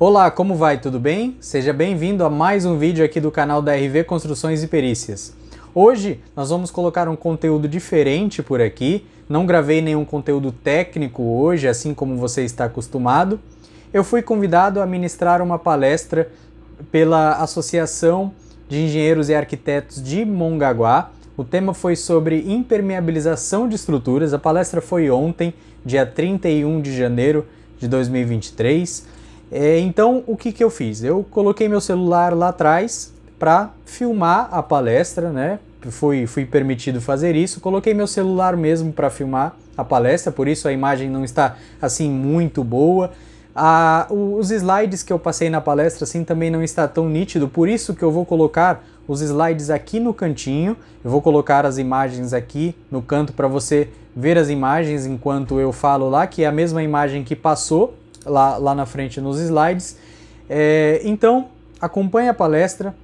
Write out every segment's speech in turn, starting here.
Olá, como vai? Tudo bem? Seja bem-vindo a mais um vídeo aqui do canal da RV Construções e Perícias. Hoje nós vamos colocar um conteúdo diferente por aqui. Não gravei nenhum conteúdo técnico hoje, assim como você está acostumado. Eu fui convidado a ministrar uma palestra pela Associação de Engenheiros e Arquitetos de Mongaguá. O tema foi sobre impermeabilização de estruturas. A palestra foi ontem, dia 31 de janeiro de 2023. Então, o que eu fiz? Eu coloquei meu celular lá atrás para filmar a palestra, né? Fui permitido fazer isso. Coloquei meu celular mesmo para filmar a palestra, por isso a imagem não está assim muito boa. Os slides que eu passei na palestra assim também não está tão nítido, por isso que eu vou colocar os slides aqui no cantinho. Eu vou colocar as imagens aqui no canto para você ver as imagens enquanto eu falo lá, que é a mesma imagem que passou lá na frente nos slides. Então, acompanhe a palestra.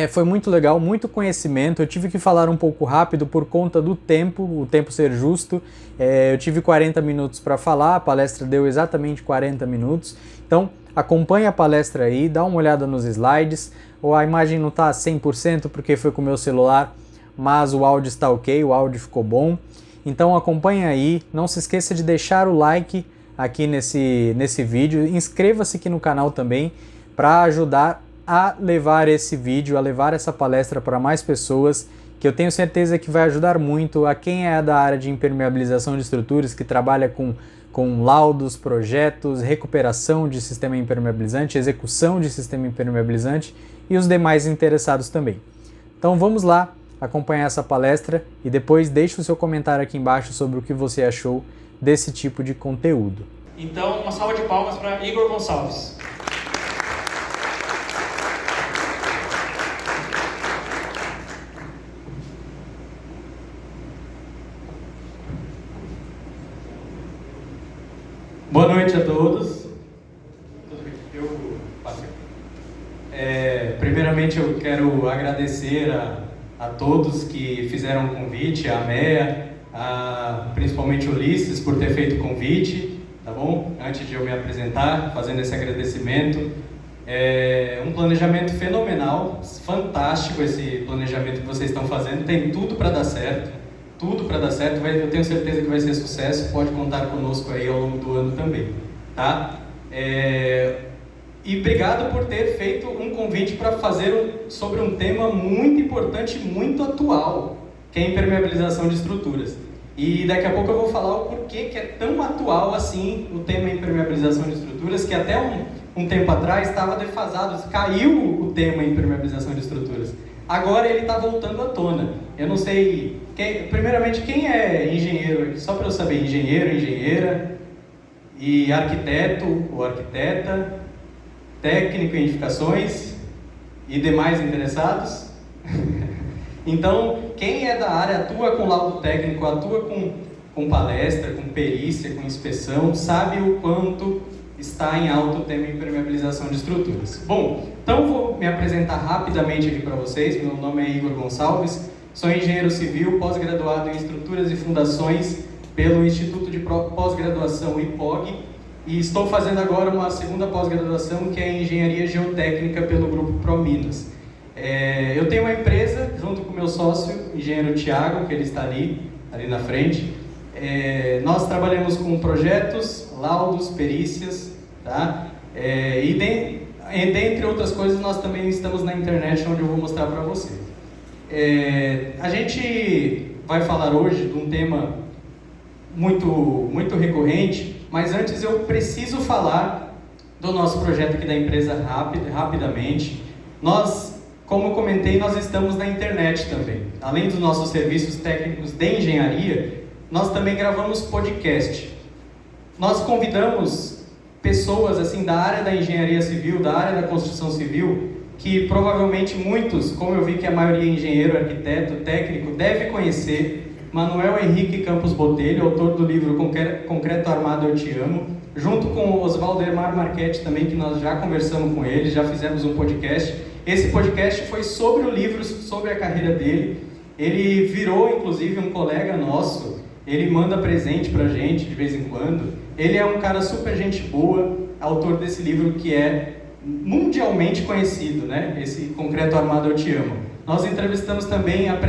Foi muito legal, muito conhecimento. Eu tive que falar um pouco rápido por conta do tempo, o tempo ser justo. Eu tive 40 minutos para falar, a palestra deu exatamente 40 minutos. Então, acompanhe a palestra aí, dá uma olhada nos slides. A imagem não está 100% porque foi com o meu celular, mas o áudio está ok, o áudio ficou bom. Então, acompanhe aí, não se esqueça de deixar o like aqui nesse vídeo. Inscreva-se aqui no canal também para ajudar a levar esse vídeo, a levar essa palestra para mais pessoas, que eu tenho certeza que vai ajudar muito a quem é da área de impermeabilização de estruturas, que trabalha com laudos, projetos, recuperação de sistema impermeabilizante, execução de sistema impermeabilizante e os demais interessados também. Então vamos lá acompanhar essa palestra e depois deixe o seu comentário aqui embaixo sobre o que você achou desse tipo de conteúdo. Então, uma salva de palmas para Igor Gonçalves. Boa noite a todos. Eu passei. Primeiramente eu quero agradecer a todos que fizeram o convite, a Meia, principalmente o Ulisses por ter feito o convite, tá bom? Antes de eu me apresentar, fazendo esse agradecimento. Um planejamento fenomenal, fantástico esse planejamento que vocês estão fazendo, tem tudo para dar certo. Tudo para dar certo, eu tenho certeza que vai ser sucesso, pode contar conosco aí ao longo do ano também, tá? E obrigado por ter feito um convite para fazer sobre um tema muito importante, muito atual, que é a impermeabilização de estruturas. E daqui a pouco eu vou falar o porquê que é tão atual assim o tema impermeabilização de estruturas, que até um tempo atrás estava defasado, caiu o tema impermeabilização de estruturas. Agora ele está voltando à tona. Eu não sei, primeiramente, quem é engenheiro? Só para eu saber, engenheiro, engenheira, e arquiteto ou arquiteta, técnico em edificações e demais interessados. Então, quem é da área, atua com laudo técnico, atua com palestra, com perícia, com inspeção, sabe o quanto está em alta o tema impermeabilização de estruturas. Bom, então vou me apresentar rapidamente aqui para vocês. Meu nome é Igor Gonçalves, sou engenheiro civil, pós-graduado em estruturas e fundações pelo Instituto de Pós-Graduação IPOG, e estou fazendo agora uma segunda pós-graduação que é em engenharia geotécnica pelo grupo ProMinas. Eu tenho uma empresa junto com meu sócio, engenheiro Thiago, que ele está ali na frente. Nós trabalhamos com projetos, laudos, perícias, tá? E dentre outras coisas, nós também estamos na internet, onde eu vou mostrar para você. A gente vai falar hoje de um tema muito recorrente, mas antes eu preciso falar do nosso projeto aqui da empresa rapidamente. Nós, como eu comentei, nós estamos na internet também. Além dos nossos serviços técnicos de engenharia, nós também gravamos podcast. Nós convidamos pessoas assim da área da engenharia civil, da área da construção civil, que provavelmente muitos, como eu vi que a maioria é engenheiro, arquiteto, técnico, deve conhecer. Manuel Henrique Campos Botelho, autor do livro Concreto Armado Eu Te Amo, junto com o Oswaldemar Marchetti também, que nós já conversamos com ele, já fizemos um podcast. Esse podcast foi sobre o livro, sobre a carreira dele. Ele virou, inclusive, um colega nosso. Ele manda presente pra gente de vez em quando. Ele é um cara super gente boa, autor desse livro que é mundialmente conhecido, né? Esse Concreto Armado Eu Te Amo. Nós entrevistamos também a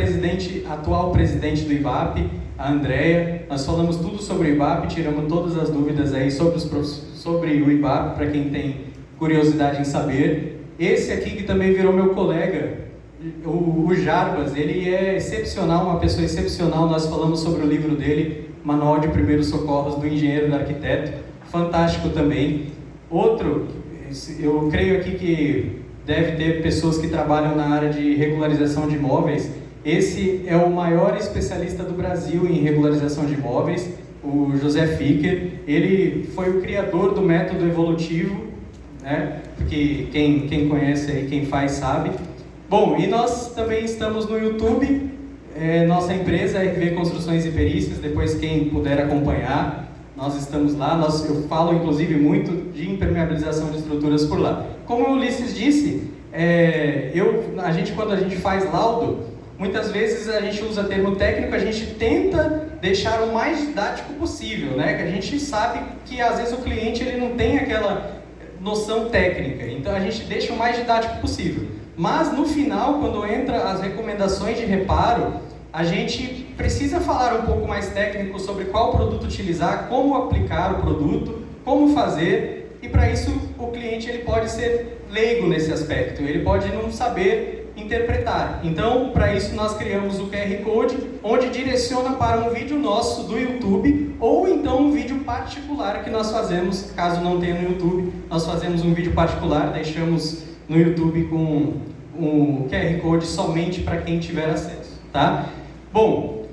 atual presidente do IBAP, a Andrea. Nós falamos tudo sobre o IBAP, tiramos todas as dúvidas aí sobre o IBAP, para quem tem curiosidade em saber. Esse aqui que também virou meu colega, o Jarbas, ele é excepcional, uma pessoa excepcional. Nós falamos sobre o livro dele, Manual de Primeiros Socorros do Engenheiro e do Arquiteto, fantástico também. Outro, eu creio aqui que deve ter pessoas que trabalham na área de regularização de imóveis. Esse é o maior especialista do Brasil em regularização de imóveis, o José Ficker. Ele foi o criador do método evolutivo, né? Porque quem conhece aí, quem faz, sabe. Bom, e nós também estamos no YouTube, nossa empresa é RV Construções e Perícias, depois quem puder acompanhar, nós estamos lá. Eu falo inclusive muito de impermeabilização de estruturas por lá. Como o Ulisses disse, quando a gente faz laudo, muitas vezes a gente usa termo técnico, a gente tenta deixar o mais didático possível, né? Que a gente sabe que às vezes o cliente ele não tem aquela noção técnica, então a gente deixa o mais didático possível. Mas no final, quando entra as recomendações de reparo, a gente precisa falar um pouco mais técnico sobre qual produto utilizar, como aplicar o produto, como fazer, e para isso o cliente ele pode ser leigo nesse aspecto, ele pode não saber interpretar. Então, para isso nós criamos o QR Code, onde direciona para um vídeo nosso do YouTube, ou então um vídeo particular que nós fazemos, caso não tenha no YouTube, nós fazemos um vídeo particular, deixamos no YouTube com um QR Code somente para quem tiver acesso, tá? Bom,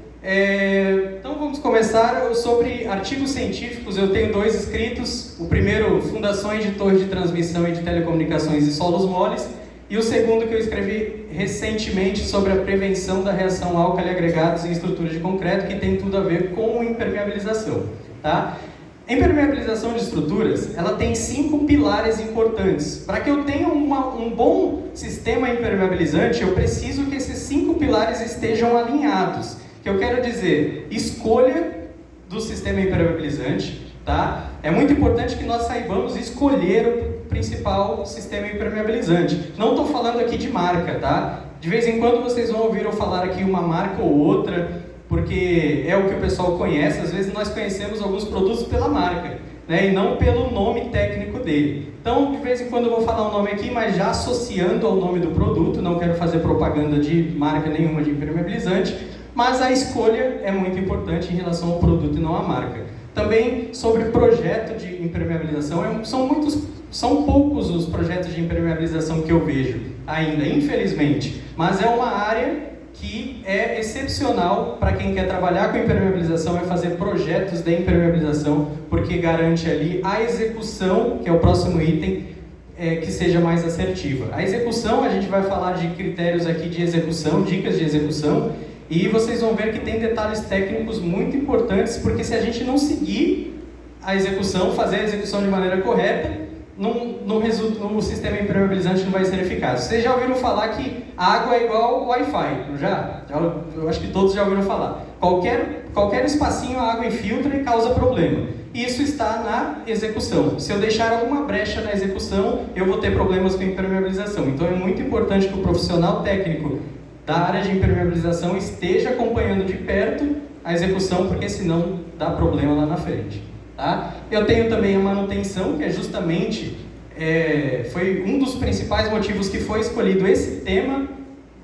então vamos começar sobre artigos científicos. Eu tenho 2 escritos, o primeiro, Fundações de Torres de Transmissão e de Telecomunicações e Solos Moles, e o segundo que eu escrevi recentemente sobre a prevenção da reação álcali agregados em estruturas de concreto, que tem tudo a ver com impermeabilização, tá? A impermeabilização de estruturas, ela tem 5 pilares importantes. Para que eu tenha um bom sistema impermeabilizante, eu preciso que esses 5 pilares estejam alinhados. Que eu quero dizer, escolha do sistema impermeabilizante, tá? É muito importante que nós saibamos escolher o principal sistema impermeabilizante. Não estou falando aqui de marca, tá? De vez em quando vocês vão ouvir eu falar aqui uma marca ou outra, porque é o que o pessoal conhece. Às vezes nós conhecemos alguns produtos pela marca, né, e não pelo nome técnico dele. Então, de vez em quando eu vou falar um nome aqui, mas já associando ao nome do produto, não quero fazer propaganda de marca nenhuma de impermeabilizante, mas a escolha é muito importante em relação ao produto e não à marca. Também sobre projeto de impermeabilização, são poucos os projetos de impermeabilização que eu vejo ainda, infelizmente, mas é uma área que é excepcional para quem quer trabalhar com impermeabilização, é fazer projetos de impermeabilização, porque garante ali a execução, que é o próximo item, que seja mais assertiva. A execução, a gente vai falar de critérios aqui de execução, dicas de execução, e vocês vão ver que tem detalhes técnicos muito importantes, porque se a gente não seguir a execução, fazer a execução de maneira correta, o sistema impermeabilizante não vai ser eficaz. Vocês já ouviram falar que a água é igual ao Wi-Fi, não já? Eu acho que todos já ouviram falar. Qualquer espacinho a água infiltra e causa problema. Isso está na execução. Se eu deixar alguma brecha na execução, eu vou ter problemas com impermeabilização. Então é muito importante que o profissional técnico da área de impermeabilização esteja acompanhando de perto a execução, porque senão dá problema lá na frente. Tá? Eu tenho também a manutenção, que é justamente, foi um dos principais motivos que foi escolhido esse tema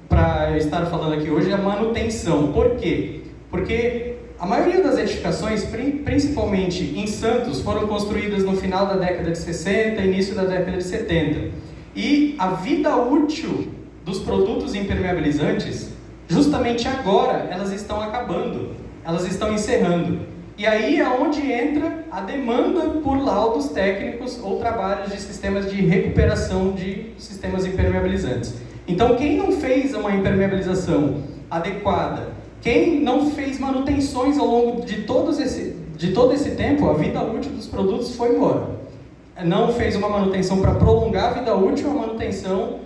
para eu estar falando aqui hoje, a manutenção. Por quê? Porque a maioria das edificações, principalmente em Santos, foram construídas no final da década de 60, início da década de 70. E a vida útil dos produtos impermeabilizantes, justamente agora, elas estão acabando, elas estão encerrando. E aí é onde entra a demanda por laudos técnicos ou trabalhos de sistemas de recuperação de sistemas impermeabilizantes. Então, quem não fez uma impermeabilização adequada, quem não fez manutenções ao longo de todo esse tempo, a vida útil dos produtos foi embora. Não fez uma manutenção para prolongar a vida útil, a manutenção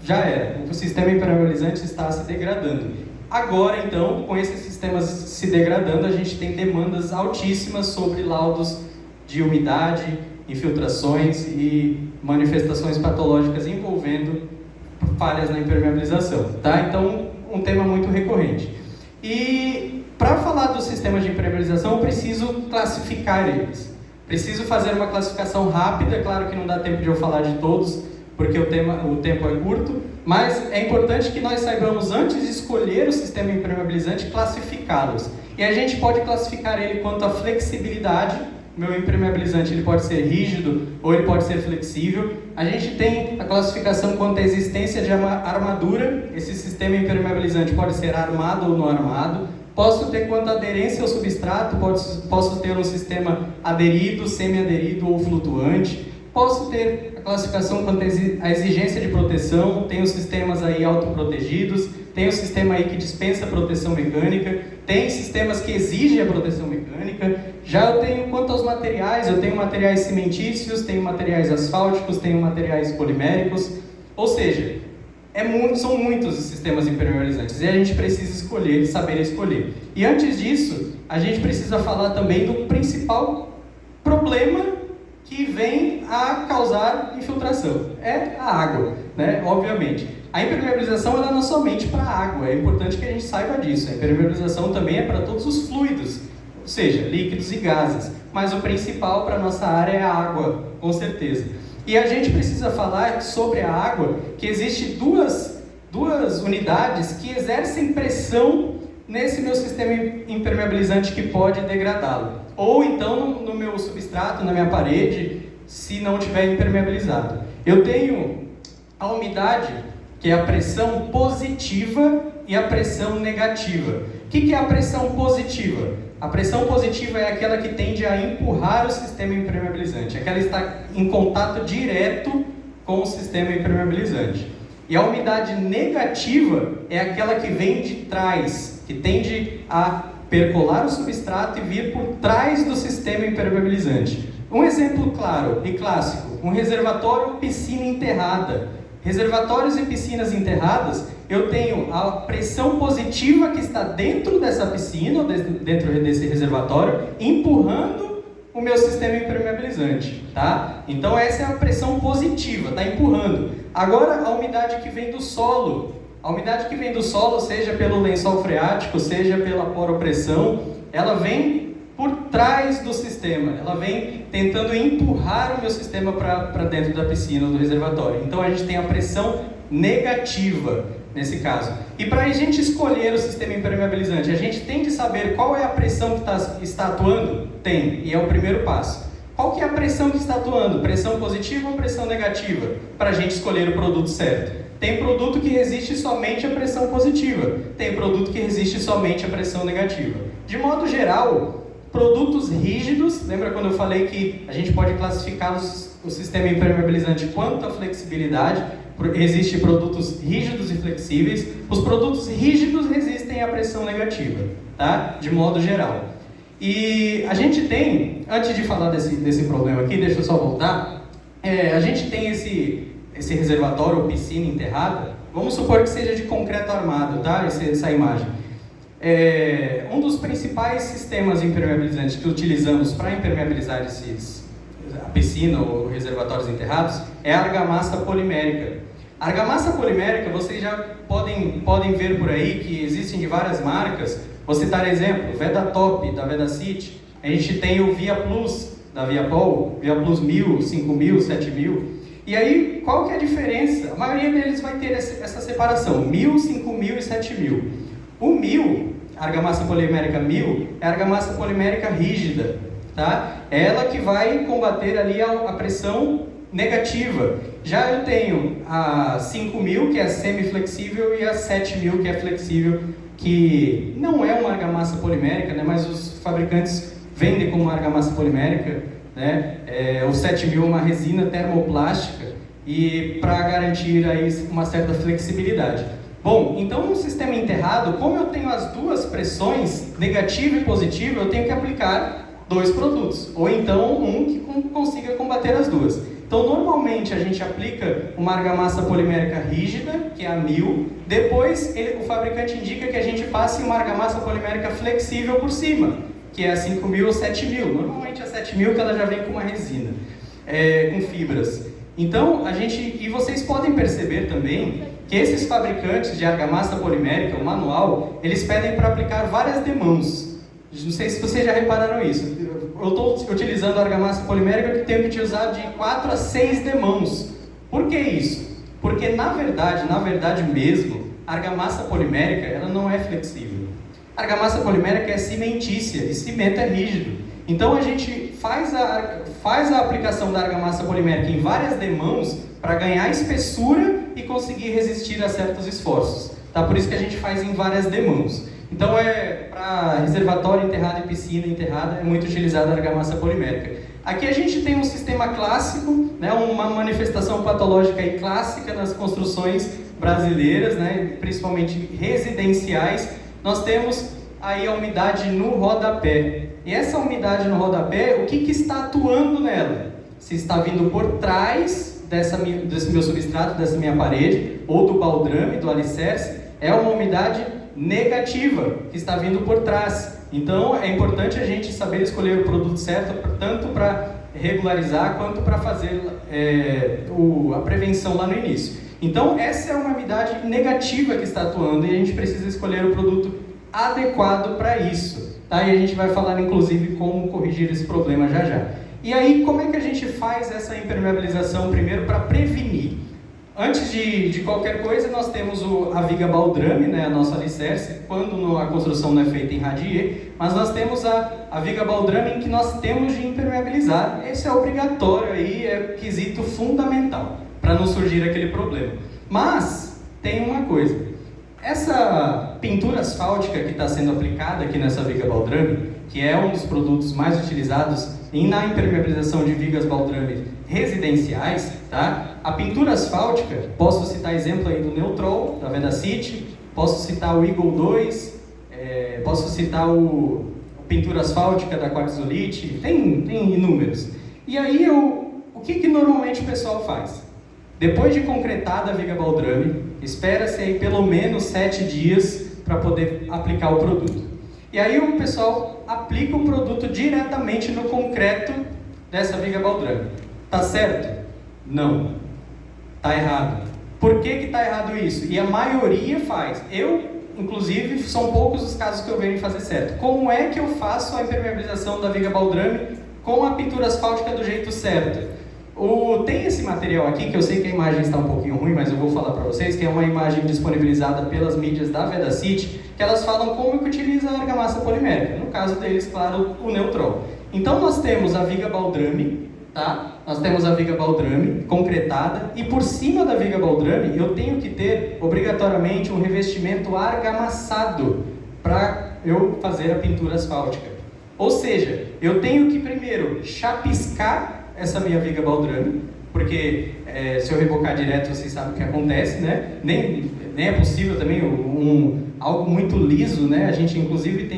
já era. O sistema impermeabilizante está se degradando. Agora, então, com esses sistemas se degradando, a gente tem demandas altíssimas sobre laudos de umidade, infiltrações e manifestações patológicas envolvendo falhas na impermeabilização, tá? Então, um tema muito recorrente. E para falar dos sistemas de impermeabilização, eu preciso classificar eles. Preciso fazer uma classificação rápida, claro que não dá tempo de eu falar de todos, porque o tempo é curto, mas é importante que nós saibamos, antes de escolher o sistema impermeabilizante, classificá-los. E a gente pode classificar ele quanto à flexibilidade. O meu impermeabilizante ele pode ser rígido ou ele pode ser flexível. A gente tem a classificação quanto à existência de armadura. Esse sistema impermeabilizante pode ser armado ou não armado. Posso ter quanto à aderência ao substrato, posso ter um sistema aderido, semi-aderido ou flutuante. Posso ter a classificação quanto à exigência de proteção, tem os sistemas aí autoprotegidos, tem o sistema aí que dispensa proteção mecânica, tem sistemas que exigem a proteção mecânica. Já eu tenho quanto aos materiais, eu tenho materiais cimentícios, tenho materiais asfálticos, tenho materiais poliméricos, ou seja, são muitos os sistemas impermeabilizantes e a gente precisa escolher, saber escolher. E antes disso, a gente precisa falar também do principal problema que vem a causar infiltração, é a água, né? Obviamente. A impermeabilização ela não é somente para a água, é importante que a gente saiba disso. A impermeabilização também é para todos os fluidos, ou seja, líquidos e gases. Mas o principal para a nossa área é a água, com certeza. E a gente precisa falar sobre a água, que existe duas unidades que exercem pressão nesse meu sistema impermeabilizante que pode degradá-lo. Ou então no meu substrato, na minha parede, se não tiver impermeabilizado. Eu tenho a umidade, que é a pressão positiva e a pressão negativa. O que é a pressão positiva? A pressão positiva é aquela que tende a empurrar o sistema impermeabilizante, aquela que está em contato direto com o sistema impermeabilizante. E a umidade negativa é aquela que vem de trás, que tende a percolar o substrato e vir por trás do sistema impermeabilizante. Um exemplo claro e clássico, um reservatório ou piscina enterrada. Reservatórios e piscinas enterradas, eu tenho a pressão positiva que está dentro dessa piscina, ou dentro desse reservatório, empurrando o meu sistema impermeabilizante, tá? Então essa é a pressão positiva, está empurrando. Agora a umidade que vem do solo. A umidade que vem do solo, seja pelo lençol freático, seja pela poropressão, ela vem por trás do sistema, ela vem tentando empurrar o meu sistema para dentro da piscina ou do reservatório. Então a gente tem a pressão negativa nesse caso. E para a gente escolher o sistema impermeabilizante, a gente tem que saber qual é a pressão que está atuando? Tem, e é o primeiro passo. Qual que é a pressão que está atuando? Pressão positiva ou pressão negativa? Para a gente escolher o produto certo. Tem produto que resiste somente à pressão positiva, tem produto que resiste somente à pressão negativa. De modo geral, produtos rígidos, lembra quando eu falei que a gente pode classificar o sistema impermeabilizante quanto à flexibilidade? Existem produtos rígidos e flexíveis. Os produtos rígidos resistem à pressão negativa, tá? De modo geral. E a gente tem, antes de falar desse problema aqui, deixa eu só voltar, a gente tem esse reservatório ou piscina enterrada, vamos supor que seja de concreto armado, tá? Essa imagem. Um dos principais sistemas impermeabilizantes que utilizamos para impermeabilizar a piscina ou reservatórios enterrados é a argamassa polimérica. A argamassa polimérica, vocês já podem ver por aí que existem de várias marcas. Vou citar exemplo, Vedatop, da Vedacity. A gente tem o Via Plus, da Viapol, Via Plus 1000, 5000, 7000. E aí, qual que é a diferença? A maioria deles vai ter essa separação, 1000, 5000 e 7000. O 1000, a argamassa polimérica 1000, é a argamassa polimérica rígida, tá? Ela que vai combater ali a pressão negativa. Já eu tenho a 5000, que é semi-flexível, e a 7000, que é flexível, que não é uma argamassa polimérica, né? Mas os fabricantes vendem como uma argamassa polimérica, né? O 7000 é uma resina termoplástica e para garantir aí uma certa flexibilidade. Bom, então no sistema enterrado, como eu tenho as duas pressões, negativa e positiva, eu tenho que aplicar dois produtos, ou então um que consiga combater as duas. Então normalmente a gente aplica uma argamassa polimérica rígida, que é a 1000, depois o fabricante indica que a gente passe uma argamassa polimérica flexível por cima, que é a 5000 ou 7000, normalmente a 7000 que ela já vem com uma resina. com fibras. Então, e vocês podem perceber também que esses fabricantes de argamassa polimérica, o manual, eles pedem para aplicar várias demãos. Não sei se vocês já repararam isso. Eu estou utilizando a argamassa polimérica que tenho que utilizar de 4 a 6 demãos. Por que isso? Porque na verdade mesmo, a argamassa polimérica ela não é flexível. A argamassa polimérica é cimentícia e cimento é rígido. Então a gente faz a aplicação da argamassa polimérica em várias demãos para ganhar espessura e conseguir resistir a certos esforços. Tá? Por isso que a gente faz em várias demãos. Então, para reservatório enterrado e piscina enterrada, é muito utilizada a argamassa polimérica. Aqui a gente tem um sistema clássico, né, uma manifestação patológica e clássica nas construções brasileiras, né, principalmente residenciais. Nós temos aí a umidade no rodapé. E essa umidade no rodapé, o que está atuando nela? Se está vindo por trás desse meu substrato, dessa minha parede, ou do baldrame, do alicerce, é uma umidade negativa que está vindo por trás. Então é importante a gente saber escolher o produto certo, tanto para regularizar quanto para fazer a prevenção lá no início. Então essa é uma umidade negativa que está atuando e a gente precisa escolher o produto adequado para isso. Tá? E a gente vai falar inclusive como corrigir esse problema já já. E aí como é que a gente faz essa impermeabilização primeiro para prevenir? Antes de qualquer coisa, nós temos a viga baldrame, né, a nossa alicerce, quando a construção não é feita em radier, mas nós temos a viga baldrame em que nós temos de impermeabilizar. Esse é obrigatório, aí, é quesito fundamental, para não surgir aquele problema. Mas, tem uma coisa, essa pintura asfáltica que está sendo aplicada aqui nessa viga baldrame, que é um dos produtos mais utilizados na impermeabilização de vigas baldrame residenciais, tá? A pintura asfáltica, posso citar exemplo aí do Neutrol, da Vedacity, posso citar o Eagle 2, posso citar a pintura asfáltica da Quartzolite, tem inúmeros. E aí, o que normalmente o pessoal faz? Depois de concretada a viga baldrame, espera-se aí pelo menos 7 dias para poder aplicar o produto. E aí o pessoal aplica o produto diretamente no concreto dessa viga baldrame. Tá certo? Não. Tá errado. Por que está errado isso? E a maioria faz. Eu, inclusive, são poucos os casos que eu venho fazer certo. Como é que eu faço a impermeabilização da viga baldrame com a pintura asfáltica do jeito certo? Tem esse material aqui, que eu sei que a imagem está um pouquinho ruim, mas eu vou falar para vocês, que é uma imagem disponibilizada pelas mídias da Vedacity, que elas falam como que utiliza a argamassa polimérica. No caso deles, claro, o Neutrol. Então nós temos a viga baldrame, tá? Nós temos a viga baldrame concretada e por cima da viga baldrame eu tenho que ter obrigatoriamente um revestimento argamassado para eu fazer a pintura asfáltica. Ou seja, eu tenho que primeiro chapiscar essa minha viga baldrame, porque se eu rebocar direto vocês sabem o que acontece, né? Nem é possível também algo muito liso, né? A gente inclusive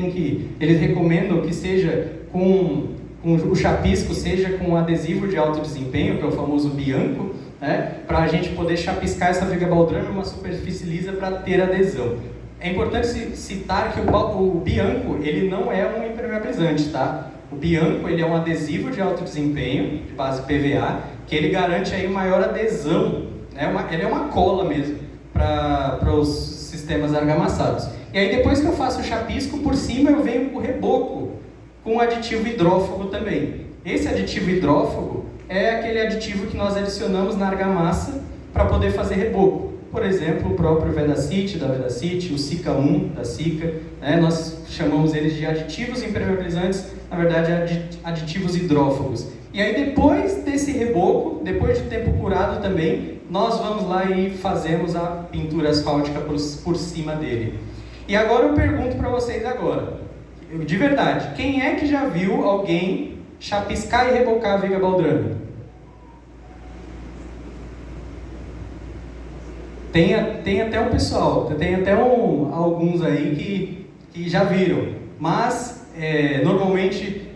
eles recomendam que seja o chapisco seja com adesivo de alto desempenho, que é o famoso bianco, né? Para a gente poder chapiscar essa viga baldrame em uma superfície lisa para ter adesão. É importante citar que o bianco ele não é um impermeabilizante, tá? O bianco ele é um adesivo de alto desempenho, de base PVA, que ele garante aí maior adesão, né? Ele é uma cola mesmo para os sistemas argamassados. E aí depois que eu faço o chapisco, por cima eu venho com o reboco, com aditivo hidrófugo também. Esse aditivo hidrófugo é aquele aditivo que nós adicionamos na argamassa para poder fazer reboco. Por exemplo, o próprio Vedacity, da Vedacity, o Sica 1, da Sica, né? Nós chamamos eles de aditivos impermeabilizantes, na verdade aditivos hidrófugos. E aí depois desse reboco, depois de tempo curado também, nós vamos lá e fazemos a pintura asfáltica por cima dele. E agora eu pergunto para vocês agora, de verdade, quem é que já viu alguém chapiscar e rebocar a viga baldrame? Tem até um pessoal, tem até alguns aí que já viram, mas normalmente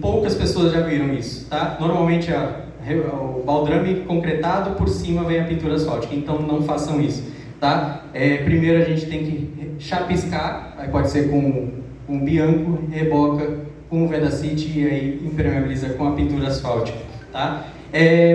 poucas pessoas já viram isso, tá? Normalmente o baldrame concretado, por cima vem a pintura asfáltica, então não façam isso, tá? Primeiro a gente tem que chapiscar, aí pode ser com bianco, reboca com o Vedacity e aí impermeabiliza com a pintura asfáltica. tá?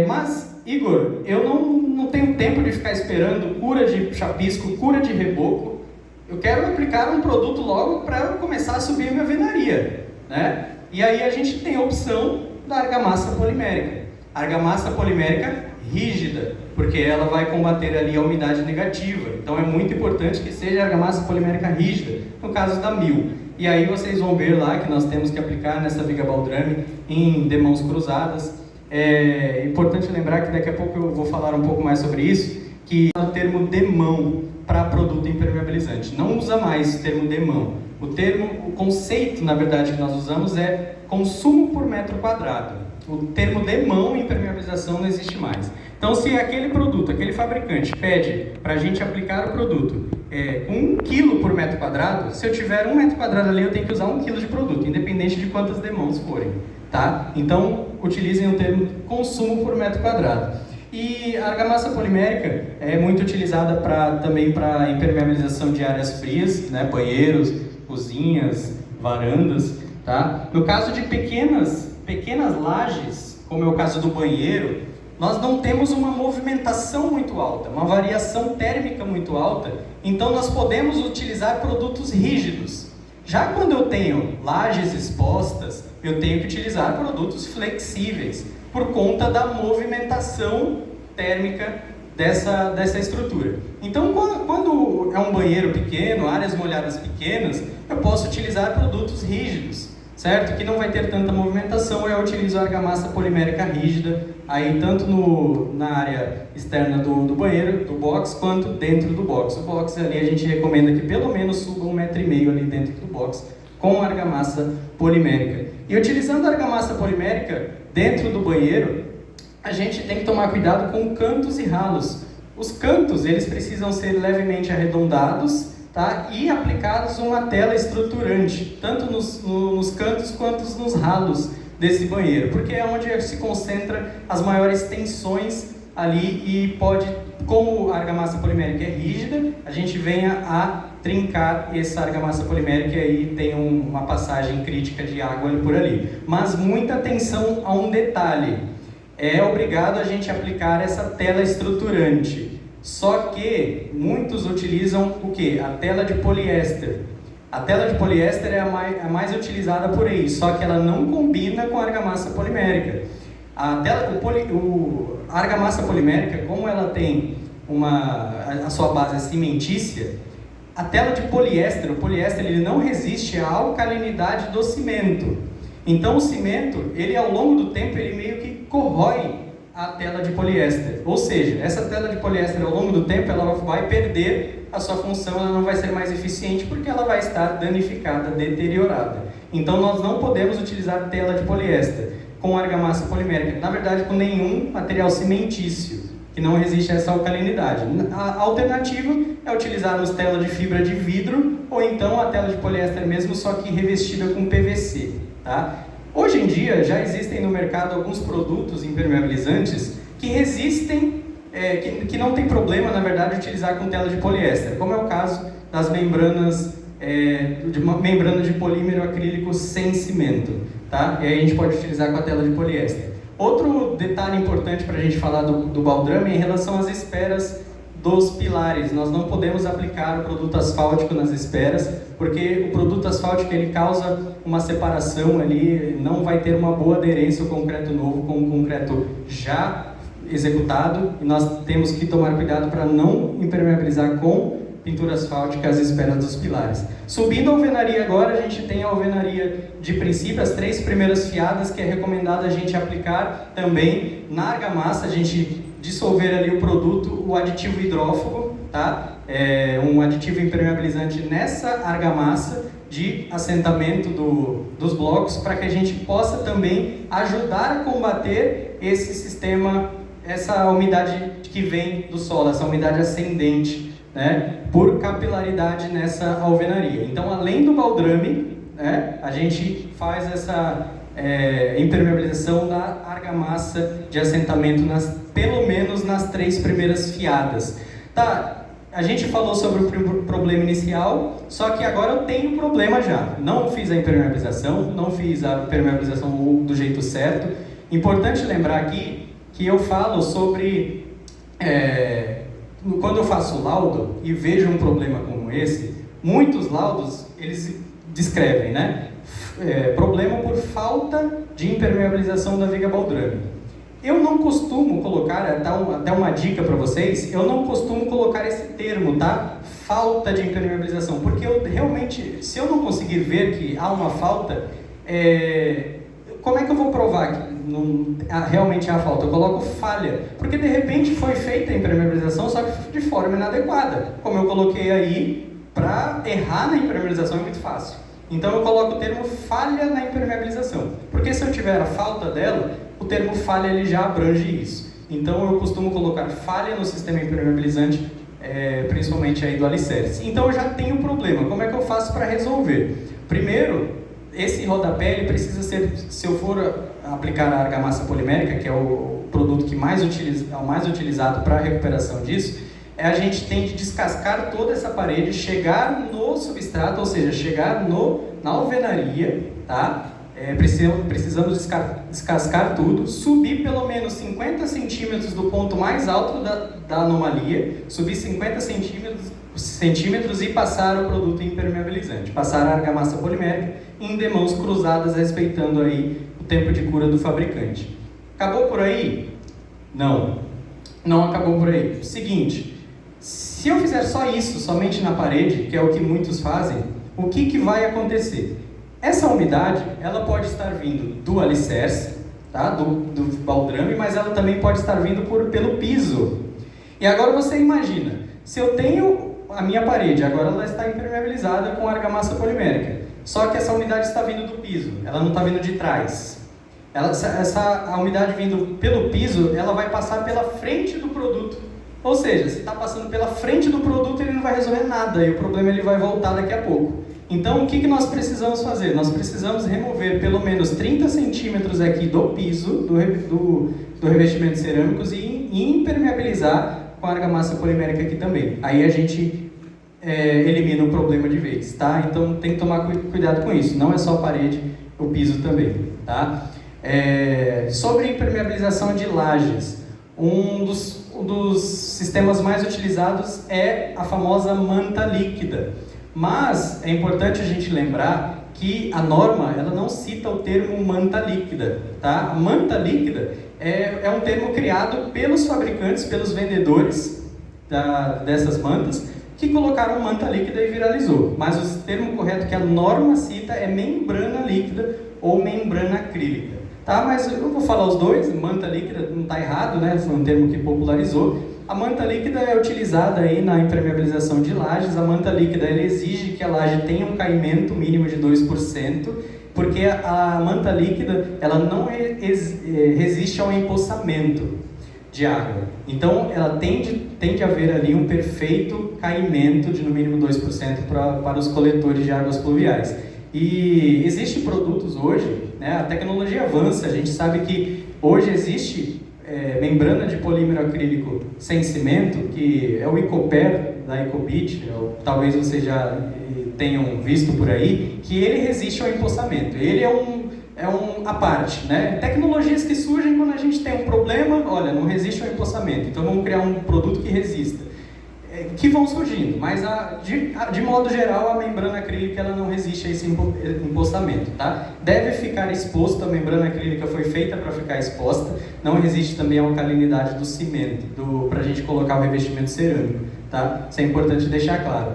Mas, Igor, eu não tenho tempo de ficar esperando cura de chapisco, cura de reboco. Eu quero aplicar um produto logo para eu começar a subir a minha alvenaria, né? E aí a gente tem a opção da argamassa polimérica. Argamassa polimérica rígida, porque ela vai combater ali a umidade negativa. Então é muito importante que seja argamassa polimérica rígida, no caso da 1000. E aí vocês vão ver lá que nós temos que aplicar nessa viga baldrame em demãos cruzadas. É importante lembrar que daqui a pouco eu vou falar um pouco mais sobre isso, que o termo demão para produto impermeabilizante. Não usa mais o termo demão. O conceito, na verdade, que nós usamos é consumo por metro quadrado. O termo demão em impermeabilização não existe mais. Então, se aquele produto, aquele fabricante pede para a gente aplicar o produto com 1 kg por metro quadrado, se eu tiver 1 metro quadrado ali, eu tenho que usar 1 kg de produto, independente de quantas demãos forem, tá? Então, utilizem o termo consumo por metro quadrado. E a argamassa polimérica é muito utilizada também para impermeabilização de áreas frias, né? Banheiros, cozinhas, varandas, tá? No caso de pequenas lajes, como é o caso do banheiro, nós não temos uma movimentação muito alta, uma variação térmica muito alta, então nós podemos utilizar produtos rígidos. Já quando eu tenho lajes expostas, eu tenho que utilizar produtos flexíveis, por conta da movimentação térmica dessa estrutura. Então, quando é um banheiro pequeno, áreas molhadas pequenas, eu posso utilizar produtos rígidos, certo? Que não vai ter tanta movimentação, eu utilizo a argamassa polimérica rígida, aí tanto na área externa do banheiro, do box, quanto dentro do box. O box ali a gente recomenda que pelo menos suba 1,5 metro ali dentro do box, com argamassa polimérica. E utilizando a argamassa polimérica dentro do banheiro, a gente tem que tomar cuidado com cantos e ralos. Os cantos, eles precisam ser levemente arredondados, tá? E aplicados uma tela estruturante, tanto nos cantos quanto nos ralos desse banheiro, porque é onde se concentra as maiores tensões ali e pode, como a argamassa polimérica é rígida, a gente venha a trincar essa argamassa polimérica e aí tem uma passagem crítica de água por ali. Mas muita atenção a um detalhe, é obrigado a gente aplicar essa tela estruturante, só que muitos utilizam o que? A tela de poliéster. A tela de poliéster é a mais utilizada por aí, só que ela não combina com a argamassa polimérica. A argamassa polimérica, como ela tem a sua base cimentícia, a tela de poliéster, o poliéster ele não resiste à alcalinidade do cimento. Então o cimento, ele ao longo do tempo, ele meio que corrói a tela de poliéster. Ou seja, essa tela de poliéster ao longo do tempo, ela vai perder a sua função, ela não vai ser mais eficiente porque ela vai estar danificada, deteriorada. Então nós não podemos utilizar tela de poliéster com argamassa polimérica, na verdade com nenhum material cimentício que não resiste a essa alcalinidade. A alternativa é utilizarmos tela de fibra de vidro ou então a tela de poliéster mesmo, só que revestida com PVC, tá? Hoje em dia já existem no mercado alguns produtos impermeabilizantes que resistem, que não tem problema na verdade utilizar com tela de poliéster, como é o caso das membranas membrana de polímero acrílico sem cimento, tá? E aí a gente pode utilizar com a tela de poliéster. Outro detalhe importante para a gente falar do baldrame é em relação às esperas dos pilares. Nós não podemos aplicar o produto asfáltico nas esperas, porque o produto asfáltico ele causa uma separação ali, não vai ter uma boa aderência ao concreto novo com o concreto já executado, e nós temos que tomar cuidado para não impermeabilizar com pintura asfáltica as esperas dos pilares. Subindo a alvenaria agora, a gente tem a alvenaria de princípio, as 3 primeiras fiadas, que é recomendado a gente aplicar também na argamassa, a gente dissolver ali o produto, o aditivo hidrófugo, tá? Um aditivo impermeabilizante nessa argamassa de assentamento dos blocos, para que a gente possa também ajudar a combater esse sistema, essa umidade que vem do solo, essa umidade ascendente, né, por capilaridade nessa alvenaria. Então, além do baldrame, né, a gente faz essa impermeabilização da argamassa de assentamento pelo menos nas 3 primeiras fiadas. Tá, a gente falou sobre o problema inicial, só que agora eu tenho um problema já. Não fiz a impermeabilização, não fiz a impermeabilização do jeito certo, Importante lembrar aqui que eu falo sobre, quando eu faço laudo e vejo um problema como esse, muitos laudos, eles descrevem, né? Problema por falta de impermeabilização da viga baldrame. Eu não costumo colocar, até uma dica para vocês, eu não costumo colocar esse termo, tá? Falta de impermeabilização, porque eu realmente, se eu não conseguir ver que há uma falta, como é que eu vou provar que realmente há falta? Eu coloco falha, porque de repente foi feita a impermeabilização, só que de forma inadequada. Como eu coloquei aí, para errar na impermeabilização é muito fácil. Então eu coloco o termo falha na impermeabilização, porque se eu tiver a falta dela, o termo falha ele já abrange isso. Então eu costumo colocar falha no sistema impermeabilizante, principalmente aí do alicerce. Então eu já tenho um problema, como é que eu faço para resolver? Primeiro, esse rodapé ele precisa ser, se eu for aplicar a argamassa polimérica, que é o produto que é o mais utilizado para a recuperação disso, a gente tem de descascar toda essa parede, chegar no substrato, ou seja, chegar na alvenaria, tá? Precisamos descascar tudo, subir pelo menos 50 centímetros do ponto mais alto da anomalia, subir 50 centímetros e passar o produto impermeabilizante, passar a argamassa polimérica em demãos cruzadas, respeitando aí o tempo de cura do fabricante. Acabou por aí? Não, não acabou por aí. Seguinte, se eu fizer só isso, somente na parede, que é o que muitos fazem, o que vai acontecer? Essa umidade, ela pode estar vindo do alicerce, tá? do baldrame, mas ela também pode estar vindo pelo piso. E agora você imagina, se eu tenho a minha parede, agora ela está impermeabilizada com argamassa polimérica, só que essa umidade está vindo do piso, ela não está vindo de trás. A umidade vindo pelo piso, ela vai passar pela frente do produto. Ou seja, se está passando pela frente do produto, ele não vai resolver nada e o problema ele vai voltar daqui a pouco. Então, o que nós precisamos fazer? Nós precisamos remover pelo menos 30 centímetros aqui do piso, do revestimento cerâmicos e impermeabilizar com a argamassa polimérica aqui também. Aí a gente elimina o problema de vez, tá? Então, tem que tomar cuidado com isso. Não é só a parede, o piso também, tá? Sobre impermeabilização de lajes, um dos sistemas mais utilizados é a famosa manta líquida. Mas é importante a gente lembrar que a norma ela não cita o termo manta líquida, tá? A manta líquida é um termo criado pelos fabricantes, pelos vendedores dessas mantas, que colocaram manta líquida e viralizou. Mas o termo correto que a norma cita é membrana líquida ou membrana acrílica. Tá, mas eu vou falar os dois, manta líquida não está errado, né? Foi um termo que popularizou. A manta líquida é utilizada aí na impermeabilização de lajes. A manta líquida ela exige que a laje tenha um caimento mínimo de 2%, porque a manta líquida ela não resiste ao empoçamento de água. Então, ela tende a haver ali um perfeito caimento de no mínimo 2% para os coletores de águas pluviais. E existem produtos hoje, né, a tecnologia avança, a gente sabe que hoje existe membrana de polímero acrílico sem cimento, que é o Ecoper da Ecobit, talvez vocês já tenham visto por aí, que ele resiste ao empoçamento. Ele é a parte, né? Tecnologias que surgem quando a gente tem um problema, olha, não resiste ao empoçamento, então vamos criar um produto que resista. Que vão surgindo, mas de modo geral a membrana acrílica ela não resiste a esse empoçamento, tá? Deve ficar exposto, a membrana acrílica foi feita para ficar exposta, não resiste também à alcalinidade do cimento, para a gente colocar o revestimento cerâmico, tá? Isso é importante deixar claro.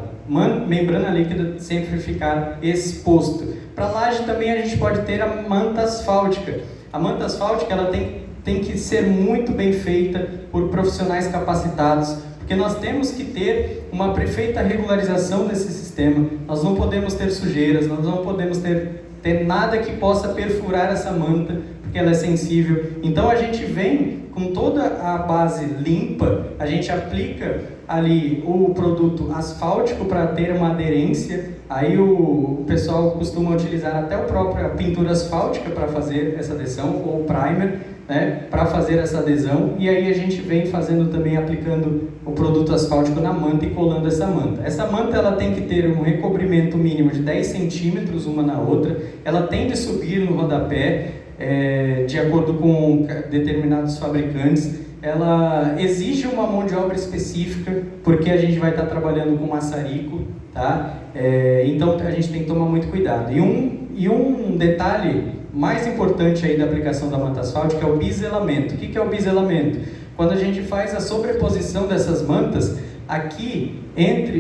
Membrana líquida sempre ficar exposto. Para laje também a gente pode ter a manta asfáltica. A manta asfáltica ela tem que ser muito bem feita por profissionais capacitados, porque nós temos que ter uma perfeita regularização desse sistema. Nós não podemos ter sujeiras, nós não podemos ter nada que possa perfurar essa manta, porque ela é sensível. Então a gente vem com toda a base limpa, a gente aplica ali o produto asfáltico para ter uma aderência. Aí o pessoal costuma utilizar até a própria pintura asfáltica para fazer essa adesão, ou primer, né, para fazer essa adesão, e aí a gente vem fazendo também, aplicando o produto asfáltico na manta e colando essa manta. Essa manta ela tem que ter um recobrimento mínimo de 10 centímetros uma na outra, ela tem de subir no rodapé, de acordo com determinados fabricantes, ela exige uma mão de obra específica, porque a gente vai estar trabalhando com maçarico, tá? Então a gente tem que tomar muito cuidado. E um detalhe mais importante aí da aplicação da manta asfáltica é o biselamento. O que é o biselamento? Quando a gente faz a sobreposição dessas mantas, aqui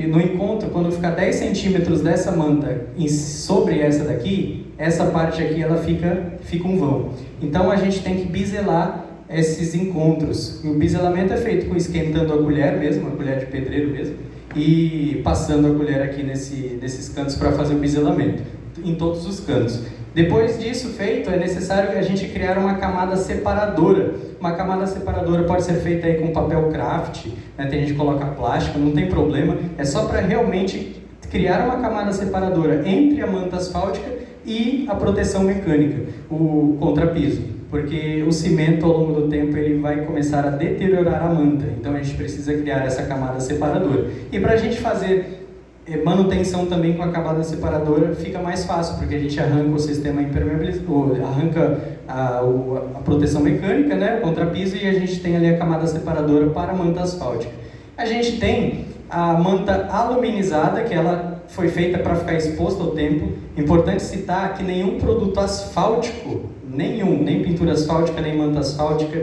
no encontro, quando ficar 10 centímetros dessa manta sobre essa daqui, essa parte aqui ela fica um vão. Então a gente tem que biselar esses encontros. O biselamento é feito esquentando a colher mesmo, a colher de pedreiro mesmo, e passando a colher aqui nesses cantos para fazer o biselamento, em todos os cantos. Depois disso feito, é necessário a gente criar uma camada separadora. Uma camada separadora pode ser feita aí com papel craft, né? Tem gente que coloca plástico, não tem problema, é só para realmente criar uma camada separadora entre a manta asfáltica e a proteção mecânica, o contrapiso, porque o cimento ao longo do tempo ele vai começar a deteriorar a manta, então a gente precisa criar essa camada separadora. E para a gente fazer manutenção também com a camada separadora fica mais fácil, porque a gente arranca o sistema impermeabilizador, arranca a proteção mecânica, né, o contrapiso, e a gente tem ali a camada separadora para a manta asfáltica. A gente tem a manta aluminizada, que ela foi feita para ficar exposta ao tempo. Importante citar que nenhum produto asfáltico, nem pintura asfáltica, nem manta asfáltica,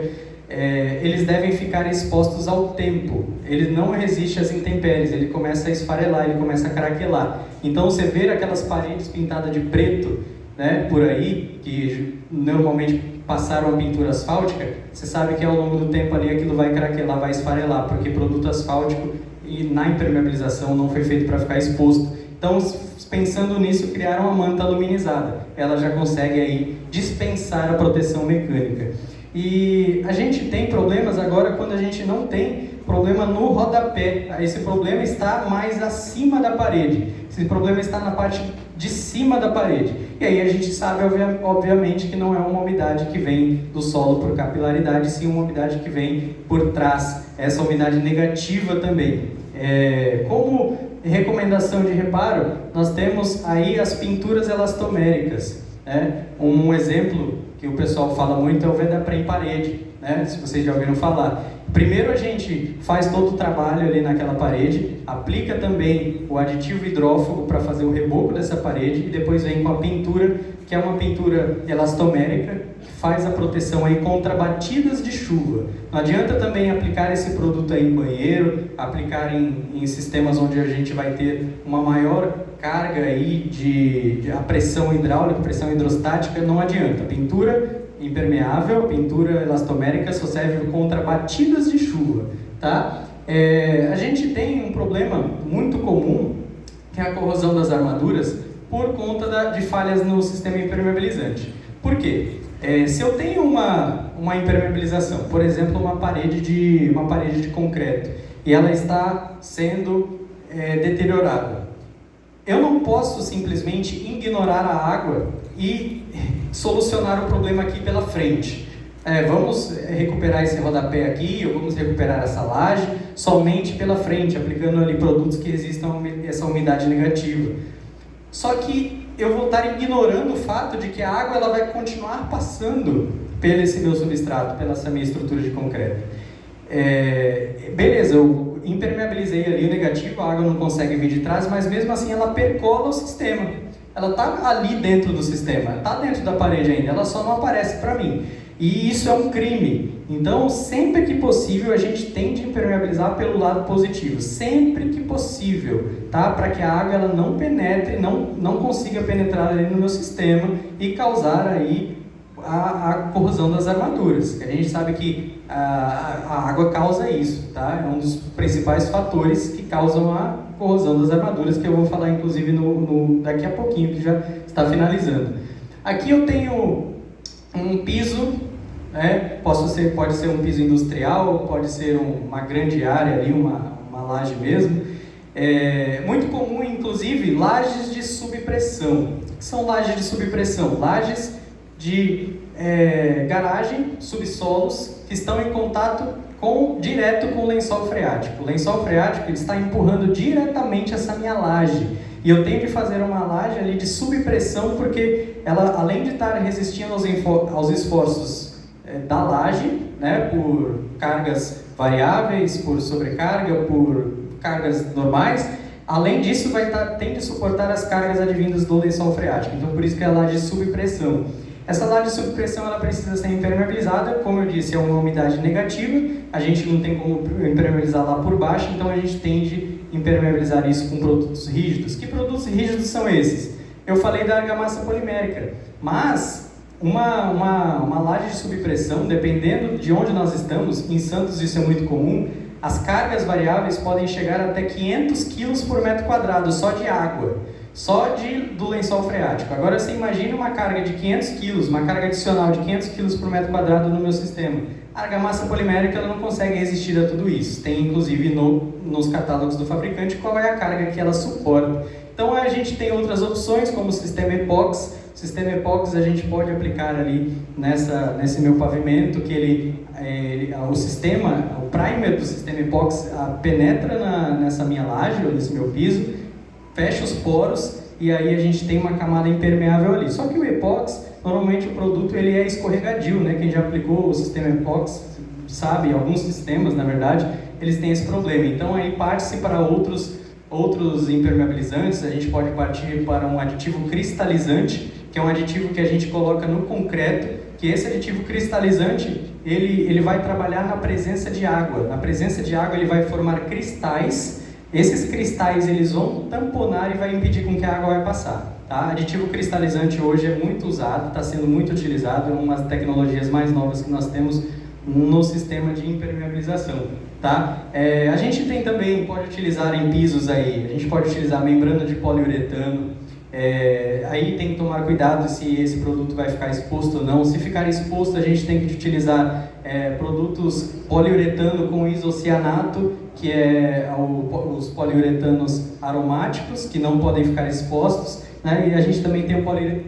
eles devem ficar expostos ao tempo. Ele não resiste às intempéries, ele começa a esfarelar, ele começa a craquelar. Então você vê aquelas paredes pintadas de preto, né, por aí, que normalmente passaram a pintura asfáltica, você sabe que ao longo do tempo ali aquilo vai craquelar, vai esfarelar, porque produto asfáltico e na impermeabilização não foi feito para ficar exposto. Então, pensando nisso, criaram uma manta aluminizada. Ela já consegue aí dispensar a proteção mecânica. E a gente tem problemas agora quando a gente não tem problema no rodapé. Esse problema está mais acima da parede. Esse problema está na parte de cima da parede. E aí a gente sabe, obviamente, que não é uma umidade que vem do solo por capilaridade, sim uma umidade que vem por trás. Essa umidade negativa também. Como recomendação de reparo, nós temos aí as pinturas elastoméricas. Um exemplo que o pessoal fala muito é o Vedapré em parede, né? Se vocês já ouviram falar. Primeiro a gente faz todo o trabalho ali naquela parede, aplica também o aditivo hidrófugo para fazer o reboco dessa parede e depois vem com a pintura, que é uma pintura elastomérica, que faz a proteção aí contra batidas de chuva. Não adianta também aplicar esse produto aí em banheiro, aplicar em sistemas onde a gente vai ter uma maior carga aí de a pressão hidráulica, pressão hidrostática, não adianta. Pintura impermeável, pintura elastomérica só serve contra batidas de chuva, tá? A gente tem um problema muito comum, que é a corrosão das armaduras, por conta de falhas no sistema impermeabilizante. Por quê? Se eu tenho uma impermeabilização, por exemplo, uma parede de concreto, e ela está sendo deteriorada, eu não posso simplesmente ignorar a água e solucionar o problema aqui pela frente. Vamos recuperar esse rodapé aqui, ou vamos recuperar essa laje somente pela frente, aplicando ali produtos que resistam a essa umidade negativa. Só que eu vou estar ignorando o fato de que a água ela vai continuar passando pelo esse meu substrato, pela essa minha estrutura de concreto. Beleza, eu impermeabilizei ali o negativo, a água não consegue vir de trás, mas mesmo assim ela percola o sistema. Ela está ali dentro do sistema, está dentro da parede ainda, ela só não aparece para mim. E isso é um crime. Então, sempre que possível, a gente tem de impermeabilizar pelo lado positivo. Sempre que possível, tá? Para que a água ela não penetre, não consiga penetrar ali no meu sistema e causar aí a corrosão das armaduras. A gente sabe que a água causa isso, tá? É um dos principais fatores que causam a corrosão das armaduras, que eu vou falar inclusive daqui a pouquinho, que já está finalizando. Aqui eu tenho um piso, pode ser um piso industrial, pode ser uma grande área ali, uma laje mesmo. Muito comum, inclusive, lajes de subpressão. O que são lajes de subpressão? Lajes de garagem, subsolos, que estão em contato direto com o lençol freático. O lençol freático ele está empurrando diretamente essa minha laje. E eu tenho de fazer uma laje ali de subpressão, porque ela, além de estar resistindo aos esforços da laje, né, por cargas variáveis, por sobrecarga, por cargas normais, além disso tem de suportar as cargas advindas do lençol freático. Então por isso que é a laje de subpressão. Essa laje de subpressão ela precisa ser impermeabilizada, como eu disse, é uma umidade negativa, a gente não tem como impermeabilizar lá por baixo, então a gente tem de impermeabilizar isso com produtos rígidos. Que produtos rígidos são esses? Eu falei da argamassa polimérica, mas uma laje de subpressão, dependendo de onde nós estamos, em Santos isso é muito comum, as cargas variáveis podem chegar até 500 kg por metro quadrado, só de água, só do lençol freático. Agora você imagina uma carga de 500 kg, uma carga adicional de 500 kg por metro quadrado no meu sistema. A argamassa polimérica ela não consegue resistir a tudo isso. Tem inclusive nos catálogos do fabricante qual é a carga que ela suporta. Então a gente tem outras opções como o sistema epóxi. O sistema epóxi a gente pode aplicar ali nesse meu pavimento, que o primer do sistema epóxi penetra nessa minha laje ou nesse meu piso, fecha os poros e aí a gente tem uma camada impermeável ali. Só que o epóxi, normalmente o produto ele é escorregadio, né? Quem já aplicou o sistema epóxi sabe, alguns sistemas, na verdade, eles têm esse problema. Então aí parte-se para outros impermeabilizantes. A gente pode partir para um aditivo cristalizante, que é um aditivo que a gente coloca no concreto, que esse aditivo cristalizante, ele vai trabalhar na presença de água. Na presença de água ele vai formar cristais. Esses cristais eles vão tamponar e vai impedir com que a água vai passar. Tá? Aditivo cristalizante hoje é muito usado, está sendo muito utilizado, é uma das tecnologias mais novas que nós temos no sistema de impermeabilização. Tá? A gente pode utilizar em pisos aí, a gente pode utilizar membrana de poliuretano. Aí tem que tomar cuidado se esse produto vai ficar exposto ou não. Se ficar exposto, a gente tem que utilizar produtos poliuretano com isocianato, que é os poliuretanos aromáticos, que não podem ficar expostos, né? E a gente também tem o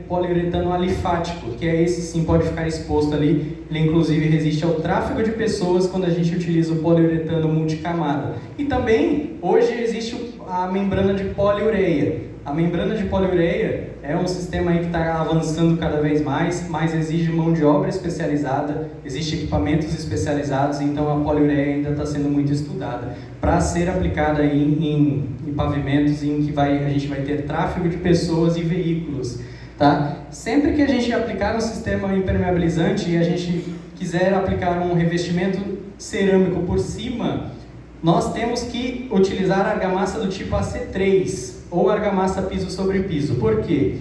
poliuretano alifático, que esse sim pode ficar exposto ali. Ele inclusive resiste ao tráfego de pessoas quando a gente utiliza o poliuretano multicamada. E também, hoje existe a membrana de poliureia. A membrana de poliureia é um sistema aí que está avançando cada vez mais, mas exige mão de obra especializada, existem equipamentos especializados, então a poliureia ainda está sendo muito estudada para ser aplicada aí em pavimentos em que a gente vai ter tráfego de pessoas e veículos. Tá? Sempre que a gente aplicar um sistema impermeabilizante e a gente quiser aplicar um revestimento cerâmico por cima, nós temos que utilizar a argamassa do tipo AC3 ou argamassa piso sobre piso. Por quê?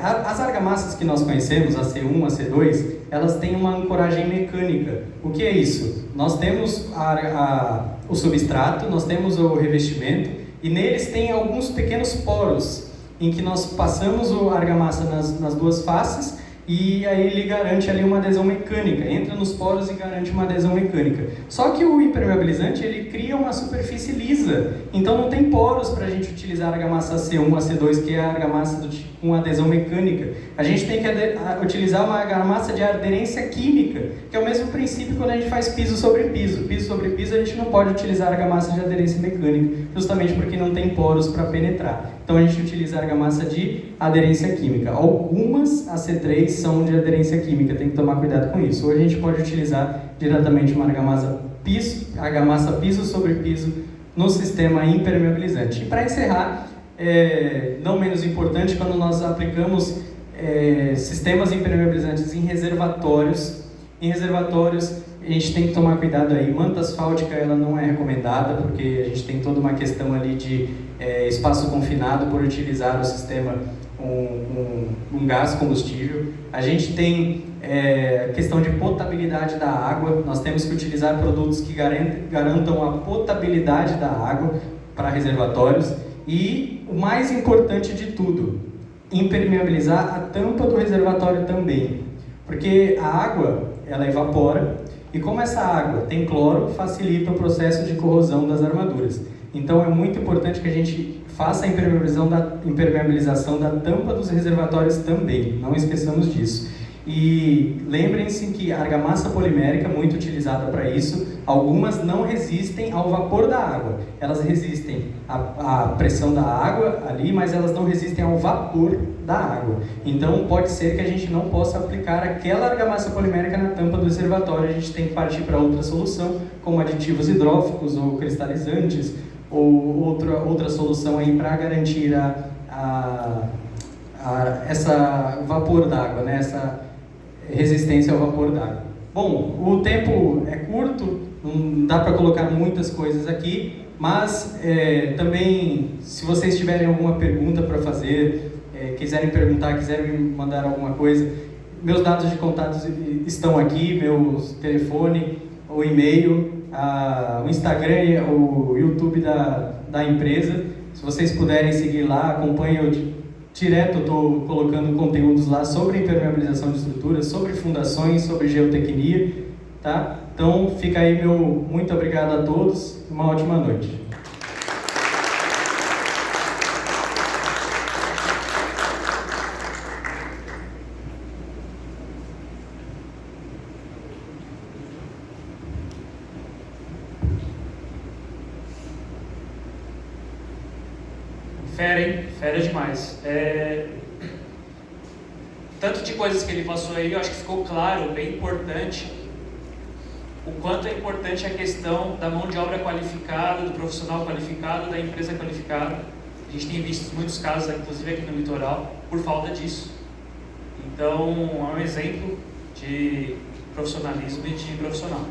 As argamassas que nós conhecemos, AC1, AC2, elas têm uma ancoragem mecânica. O que é isso? Nós temos o substrato, nós temos o revestimento e neles tem alguns pequenos poros em que nós passamos a argamassa nas duas faces e aí ele garante ali uma adesão mecânica, entra nos poros e garante uma adesão mecânica. Só que o impermeabilizante, ele cria uma superfície lisa, então não tem poros para a gente utilizar a argamassa AC1, AC2, que é a argamassa com adesão mecânica. A gente tem que utilizar uma argamassa de aderência química, que é o mesmo princípio quando a gente faz piso sobre piso. Piso sobre piso a gente não pode utilizar argamassa de aderência mecânica, justamente porque não tem poros para penetrar. Então a gente utiliza a argamassa de aderência química. Algumas AC3 são de aderência química, tem que tomar cuidado com isso. Ou a gente pode utilizar diretamente uma argamassa piso sobre piso no sistema impermeabilizante. E para encerrar, não menos importante, quando nós aplicamos sistemas impermeabilizantes em reservatórios, a gente tem que tomar cuidado aí. Manta asfáltica ela não é recomendada, porque a gente tem toda uma questão ali de espaço confinado por utilizar o sistema um gás combustível. A gente tem questão de potabilidade da água. Nós temos que utilizar produtos que garantam a potabilidade da água para reservatórios. E o mais importante de tudo, impermeabilizar a tampa do reservatório também, porque a água ela evapora e como essa água tem cloro, facilita o processo de corrosão das armaduras. Então é muito importante que a gente faça a impermeabilização da tampa dos reservatórios também, não esqueçamos disso. E lembrem-se que a argamassa polimérica, muito utilizada para isso, algumas não resistem ao vapor da água. Elas resistem à pressão da água ali, mas elas não resistem ao vapor da água. Então pode ser que a gente não possa aplicar aquela argamassa polimérica na tampa do reservatório. A gente tem que partir para outra solução, como aditivos hidróficos ou cristalizantes, ou outra solução aí para garantir essa vapor d'água, né? Essa resistência ao vapor d'água. Bom, o tempo é curto, não dá para colocar muitas coisas aqui, mas também, se vocês tiverem alguma pergunta para fazer, quiserem perguntar, quiserem me mandar alguma coisa, meus dados de contatos estão aqui, meu telefone, o e-mail, o Instagram, o YouTube da empresa. Se vocês puderem seguir lá, acompanhem direto, eu estou colocando conteúdos lá sobre impermeabilização de estruturas, sobre fundações, sobre geotecnia, tá? Então fica aí meu muito obrigado a todos, uma ótima noite. Fera, hein? Fera demais. Tanto de coisas que ele passou aí, eu acho que ficou claro, bem importante, o quanto é importante a questão da mão de obra qualificada, do profissional qualificado, da empresa qualificada. A gente tem visto muitos casos, inclusive aqui no litoral, por falta disso. Então, é um exemplo de profissionalismo e de profissional.